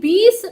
20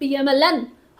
PMLN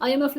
IMF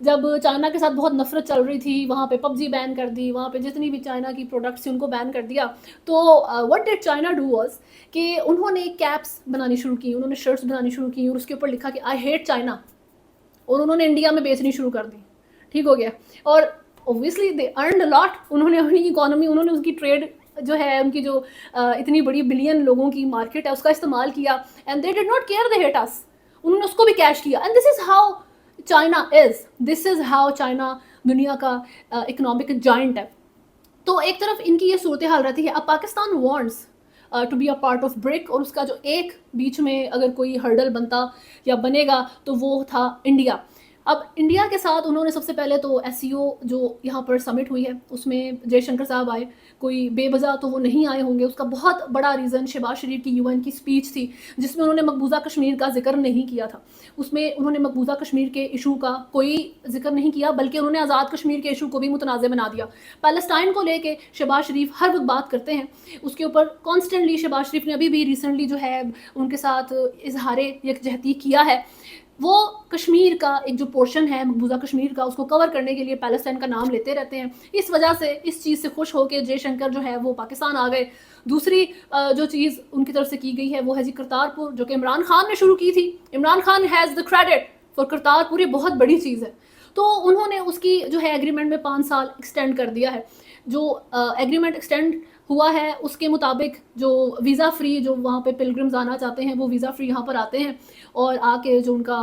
جب China کے ساتھ بہت نفرت چل رہی تھی, وہاں پہ PUBG بین کر دی, وہاں پہ جتنی بھی چائنا کی پروڈکٹس تھی ان کو بین کر دیا. تو what did China do was کہ انہوں نے کیپس بنانی شروع کی, انہوں نے شرٹس بنانی شروع کی اور اس کے اوپر لکھا کہ آئی ہیٹ چائنا, اور انہوں نے انڈیا میں بیچنی شروع کر دی. ٹھیک ہو گیا, اور اوبویسلی دے ارنڈ اے لاٹ, انہوں نے اپنی اکانومی, انہوں نے اس کی ٹریڈ جو ہے, ان کی جو اتنی بڑی بلین لوگوں کی مارکیٹ ہے اس کا استعمال کیا, and they did not care they hate us, انہوں نے اس کو بھی کیش کیا. And this is how China is, this is how China دنیا کا اکنامک جائنٹ ہے. تو ایک طرف ان کی یہ صورتحال رہتی ہے. اب Pakistan wants to be a part of BRICS, اور اس کا جو ایک بیچ میں اگر کوئی ہرڈل بنتا یا بنے گا تو وہ تھا انڈیا. اب انڈیا کے ساتھ انہوں نے سب سے پہلے تو SCO جو یہاں پر سمٹ ہوئی ہے اس میں جے شنکر صاحب آئے, کوئی بے وجہ تو وہ نہیں آئے ہوں گے. اس کا بہت بڑا ریزن شہباز شریف کی UN کی اسپیچ تھی جس میں انہوں نے مقبوضہ کشمیر کا ذکر نہیں کیا تھا. اس میں انہوں نے مقبوضہ کشمیر کے ایشو کا کوئی ذکر نہیں کیا, بلکہ انہوں نے آزاد کشمیر کے ایشو کو بھی متنازع بنا دیا. پیلسٹائن کو لے کے شہباز شریف ہر وقت بات کرتے ہیں, اس کے اوپر کانسٹنٹلی شہباز شریف نے ابھی بھی ریسنٹلی جو ہے ان کے ساتھ اظہار یکجہتی کیا ہے. وہ کشمیر کا ایک جو پورشن ہے مقبوضہ کشمیر کا, اس کو کور کرنے کے لیے پیلسٹائن کا نام لیتے رہتے ہیں. اس وجہ سے اس چیز سے خوش ہو کے جے شنکر جو ہے وہ پاکستان آ گئے. دوسری جو چیز ان کی طرف سے کی گئی ہے وہ ہے جی کرتارپور, جو کہ عمران خان نے شروع کی تھی. Imran Khan has the credit for Kartarpur, یہ بہت بڑی چیز ہے. تو انہوں نے اس کی جو ہے ایگریمنٹ میں 5 سال ایکسٹینڈ کر دیا ہے. جو ایگریمنٹ ایکسٹینڈ ہوا ہے اس کے مطابق جو ویزا فری, جو وہاں پہ پلگرمز آنا چاہتے ہیں وہ ویزا فری یہاں پر آتے ہیں, اور آ کے جو ان کا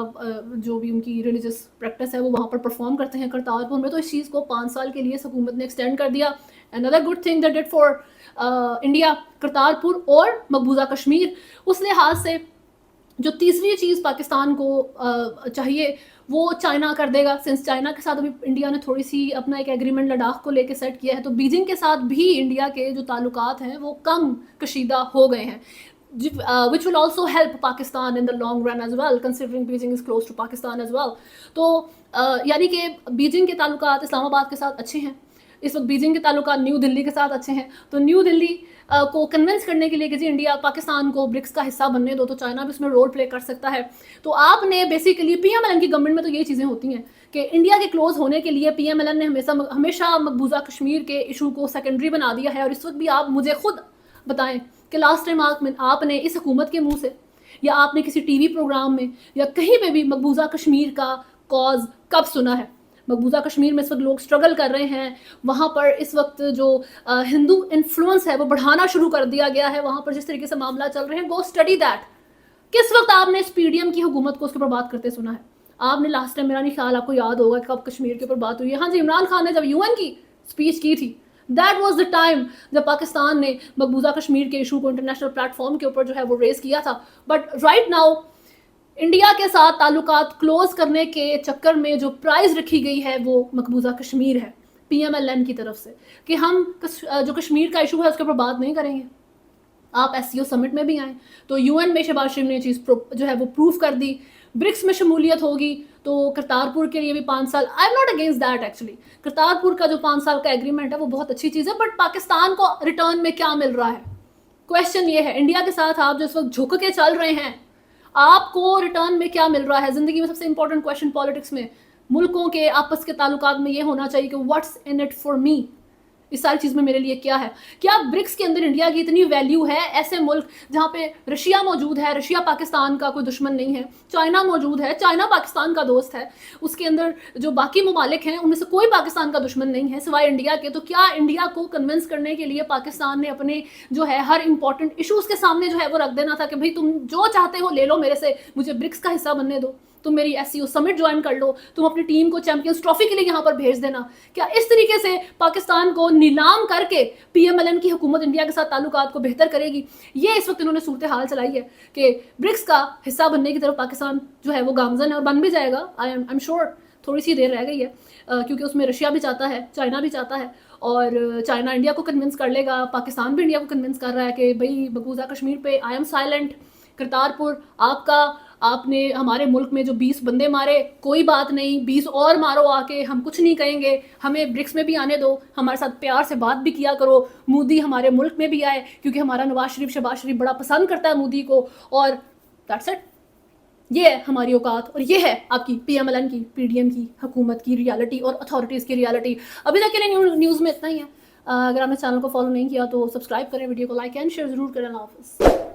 جو بھی ان کی ریلیجس پریکٹس ہے وہ وہاں پر پرفارم کرتے ہیں کرتارپور میں. تو اس چیز کو 5 سال کے لیے حکومت نے ایکسٹینڈ کر دیا. another good thing that did for India, Kartarpur اور مقبوضہ کشمیر. اس لحاظ سے جو تیسری چیز پاکستان کو چاہیے وہ چائنا کر دے گا. سنس چائنا کے ساتھ ابھی انڈیا نے تھوڑی سی اپنا ایک ایگریمنٹ لداخ کو لے کے سیٹ کیا ہے, تو بیجنگ کے ساتھ بھی انڈیا کے جو تعلقات ہیں وہ کم کشیدہ ہو گئے ہیں, which will also help Pakistan in the long run as well, considering Beijing is close to Pakistan as well. تو یعنی کہ بیجنگ کے تعلقات اسلام آباد کے ساتھ اچھے ہیں, اس وقت بیجنگ کے تعلقات نیو دلی کے ساتھ اچھے ہیں. تو نیو دلی کو کنونس کرنے کے لیے کہ جی انڈیا پاکستان کو برکس کا حصہ بننے دو, تو چائنا بھی اس میں رول پلے کر سکتا ہے. تو آپ نے بیسیکلی PMLN کی گورنمنٹ میں تو یہ چیزیں ہوتی ہیں کہ انڈیا کے کلوز ہونے کے لیے PMLN نے ہمیشہ مقبوضہ کشمیر کے ایشو کو سیکنڈری بنا دیا ہے. اور اس وقت بھی آپ مجھے خود بتائیں کہ لاسٹ ٹائم آپ نے اس حکومت کے منہ سے یا آپ نے کسی ٹی وی پروگرام میں یا کہیں پہ بھی مقبوضہ کشمیر کا کاز کب سنا ہے؟ مقبوضہ کشمیر میں اس وقت لوگ اسٹرگل کر رہے ہیں, وہاں پر اس وقت جو ہندو انفلوئنس ہے وہ بڑھانا شروع کر دیا گیا ہے, وہاں پر جس طریقے سے معاملہ چل رہے ہیں, گو اسٹڈی دیٹ. کس وقت آپ نے اس PDM کی حکومت کو اس کے اوپر بات کرتے سنا ہے؟ آپ نے لاسٹ ٹائم, میرا نہیں خیال آپ کو یاد ہوگا کب کشمیر کے اوپر بات ہوئی ہے. ہاں جی, عمران خان نے جب UN کی اسپیچ کی تھی, دیٹ واز دا ٹائم جب پاکستان نے مقبوضہ کشمیر کے ایشو کو انٹرنیشنل پلیٹ فارم کے اوپر جو ہے وہ ریز کیا تھا. بٹ رائٹ ناؤ انڈیا کے ساتھ تعلقات کلوز کرنے کے چکر میں جو پرائز رکھی گئی ہے وہ مقبوضہ کشمیر ہے PMLN کی طرف سے, کہ ہم جو کشمیر کا ایشو ہے اس کے اوپر بات نہیں کریں گے. آپ SCO سمٹ میں بھی آئیں تو UN میں شہباز شریف نے یہ چیز جو ہے وہ پروف کر دی. برکس میں شمولیت ہوگی تو کرتارپور کے لیے بھی 5 سال, I am not against that actually. Kartarpur کا جو 5 سال کا ایگریمنٹ ہے وہ بہت اچھی چیز ہے, بٹ پاکستان کو ریٹرن میں کیا مل رہا ہے؟ کویشچن یہ ہے. انڈیا کے ساتھ آپ جو اس وقت جھک کے چل رہے ہیں, آپ کو ریٹرن میں کیا مل رہا ہے؟ زندگی میں سب سے امپورٹنٹ کویشچن پالیٹکس میں, ملکوں کے آپس کے تعلقات میں یہ ہونا چاہیے کہ what's in it for me, اس ساری چیز میں میرے لیے کیا ہے. کیا برکس کے اندر انڈیا کی اتنی ویلیو ہے؟ ایسے ملک جہاں پہ رشیا موجود ہے, رشیا پاکستان کا کوئی دشمن نہیں ہے, چائنا موجود ہے, چائنا پاکستان کا دوست ہے, اس کے اندر جو باقی ممالک ہیں ان میں سے کوئی پاکستان کا دشمن نہیں ہے سوائے انڈیا کے. تو کیا انڈیا کو کنونس کرنے کے لیے پاکستان نے اپنے جو ہے ہر امپورٹنٹ ایشوز کے سامنے جو ہے وہ رکھ دینا تھا کہ بھائی تم جو چاہتے ہو لے لو میرے سے, مجھے برکس کا حصہ بننے دو, تم میری SCO سمٹ جوائن کر لو, تم اپنی ٹیم کو چیمپئنز ٹرافی کے لیے یہاں پر بھیج دینا. کیا اس طریقے سے پاکستان کو نیلام کر کے PMLN کی حکومت انڈیا کے ساتھ تعلقات کو بہتر کرے گی؟ یہ اس وقت انہوں نے صورتحال چلائی ہے کہ برکس کا حصہ بننے کی طرف پاکستان جو ہے وہ گامزن ہے, اور بن بھی جائے گا. آئی ایم شیور تھوڑی سی دیر رہ گئی ہے, کیونکہ اس میں رشیا بھی چاہتا ہے, چائنا بھی چاہتا ہے, اور چائنا انڈیا کو کنونس کر لے گا, پاکستان بھی انڈیا کو کنونس کر رہا ہے کہ بھائی مقبوضہ کشمیر پہ آئی ایم سائلنٹ, کرتارپور آپ نے ہمارے ملک میں جو 20 بندے مارے, کوئی بات نہیں, 20 اور مارو آ کے, ہم کچھ نہیں کہیں گے, ہمیں برکس میں بھی آنے دو, ہمارے ساتھ پیار سے بات بھی کیا کرو, مودی ہمارے ملک میں بھی آئے, کیونکہ ہمارا نواز شریف شہباز شریف بڑا پسند کرتا ہے مودی کو, اور دیٹس اٹ. یہ ہے ہماری اوقات اور یہ ہے آپ کی پی ایم ایل این کی، پی ڈی ایم کی حکومت کی ریالٹی اور اتھارٹیز کی ریالٹی. ابھی تک کے لیے نیوز میں اتنا ہی ہے. اگر آپ نے چینل کو فالو نہیں کیا تو سبسکرائب کریں، ویڈیو کو لائک اینڈ شیئر ضرور کریں. اللہ حافظ.